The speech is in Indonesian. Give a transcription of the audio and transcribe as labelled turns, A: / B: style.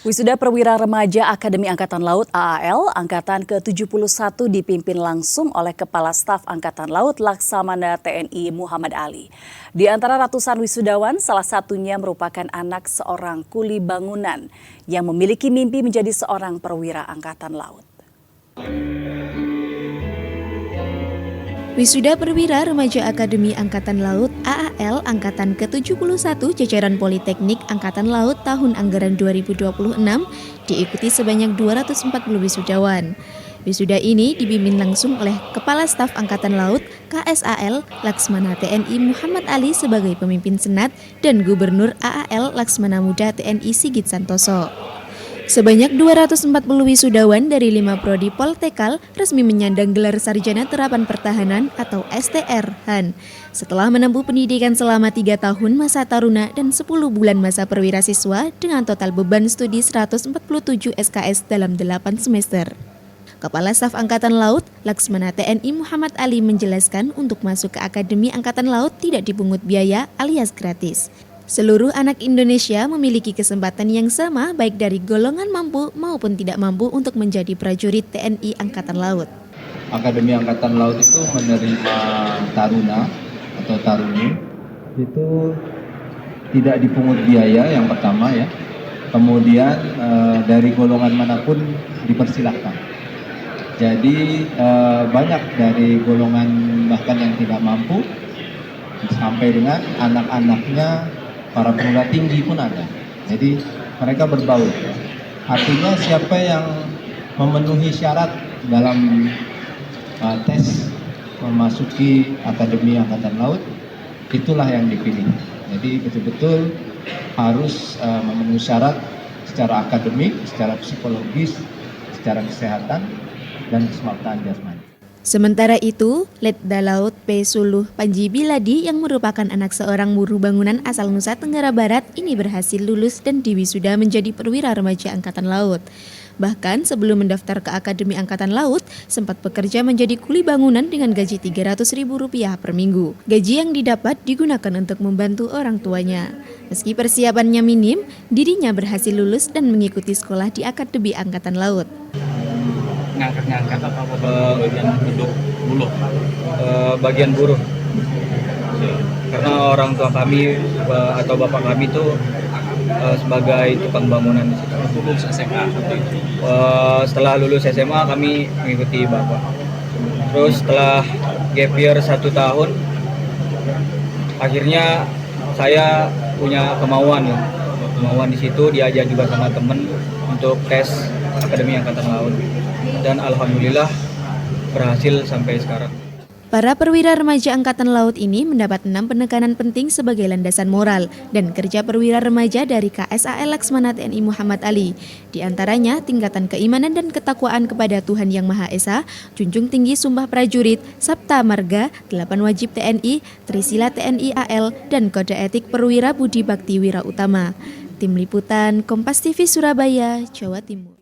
A: Wisuda Perwira Remaja Akademi Angkatan Laut AAL Angkatan ke-71 dipimpin langsung oleh Kepala Staf Angkatan Laut Laksamana TNI Muhammad Ali. Di antara ratusan wisudawan, salah satunya merupakan anak seorang kuli bangunan yang memiliki mimpi menjadi seorang perwira Angkatan Laut.
B: Wisuda Perwira Remaja Akademi Angkatan Laut AAL Angkatan ke-71 jajaran Politeknik Angkatan Laut tahun anggaran 2026 diikuti sebanyak 240 wisudawan. Wisuda ini dipimpin langsung oleh Kepala Staf Angkatan Laut KSAL Laksamana TNI Muhammad Ali sebagai pemimpin Senat dan Gubernur AAL Laksamana Muda TNI Sigit Santoso. Sebanyak 240 wisudawan dari 5 prodi Poltekal resmi menyandang gelar Sarjana Terapan Pertahanan atau STR HAN setelah menempuh pendidikan selama 3 tahun masa taruna dan 10 bulan masa perwira siswa dengan total beban studi 147 SKS dalam 8 semester. Kepala Staf Angkatan Laut Laksamana TNI Muhammad Ali menjelaskan untuk masuk ke Akademi Angkatan Laut tidak dipungut biaya alias gratis. Seluruh anak Indonesia memiliki kesempatan yang sama baik dari golongan mampu maupun tidak mampu untuk menjadi prajurit TNI Angkatan Laut.
C: Akademi Angkatan Laut itu menerima taruna atau taruni itu tidak dipungut biaya yang pertama ya. Kemudian dari golongan manapun dipersilahkan. Jadi banyak dari golongan bahkan yang tidak mampu sampai dengan anak-anaknya para perwira tinggi pun ada. Jadi mereka berbaur. Artinya siapa yang memenuhi syarat dalam tes memasuki Akademi Angkatan Laut, itulah yang dipilih. Jadi betul-betul harus memenuhi syarat secara akademik, secara psikologis, secara kesehatan, dan keselamatan jasmani.
B: Sementara itu, Letda Laut P. Suluh Panji Biladi yang merupakan anak seorang buruh bangunan asal Nusa Tenggara Barat ini berhasil lulus dan diwisuda menjadi perwira remaja Angkatan Laut. Bahkan sebelum mendaftar ke Akademi Angkatan Laut, sempat bekerja menjadi kuli bangunan dengan gaji Rp300.000 per minggu. Gaji yang didapat digunakan untuk membantu orang tuanya. Meski persiapannya minim, dirinya berhasil lulus dan mengikuti sekolah di Akademi Angkatan Laut.
D: Ngangkat apa bagian untuk buluh? Bagian buruh. Karena orang tua kami atau bapak kami itu sebagai tukang bangunan di situ. Lulus SMA. Setelah lulus SMA kami mengikuti bapak. Terus setelah gap year 1 tahun, akhirnya saya punya kemauan di situ, diajak juga sama temen untuk tes Akademi Angkatan Laut. Dan alhamdulillah berhasil sampai sekarang.
B: Para perwira remaja Angkatan Laut ini mendapat 6 penekanan penting sebagai landasan moral dan kerja perwira remaja dari KSAL Laksamana TNI Muhammad Ali. Di antaranya tingkatan keimanan dan ketakwaan kepada Tuhan Yang Maha Esa, junjung tinggi sumpah prajurit, sabta marga, 8 wajib TNI, trisila TNI AL, dan kode etik perwira budi bakti wira utama. Tim Liputan Kompas TV Surabaya, Jawa Timur.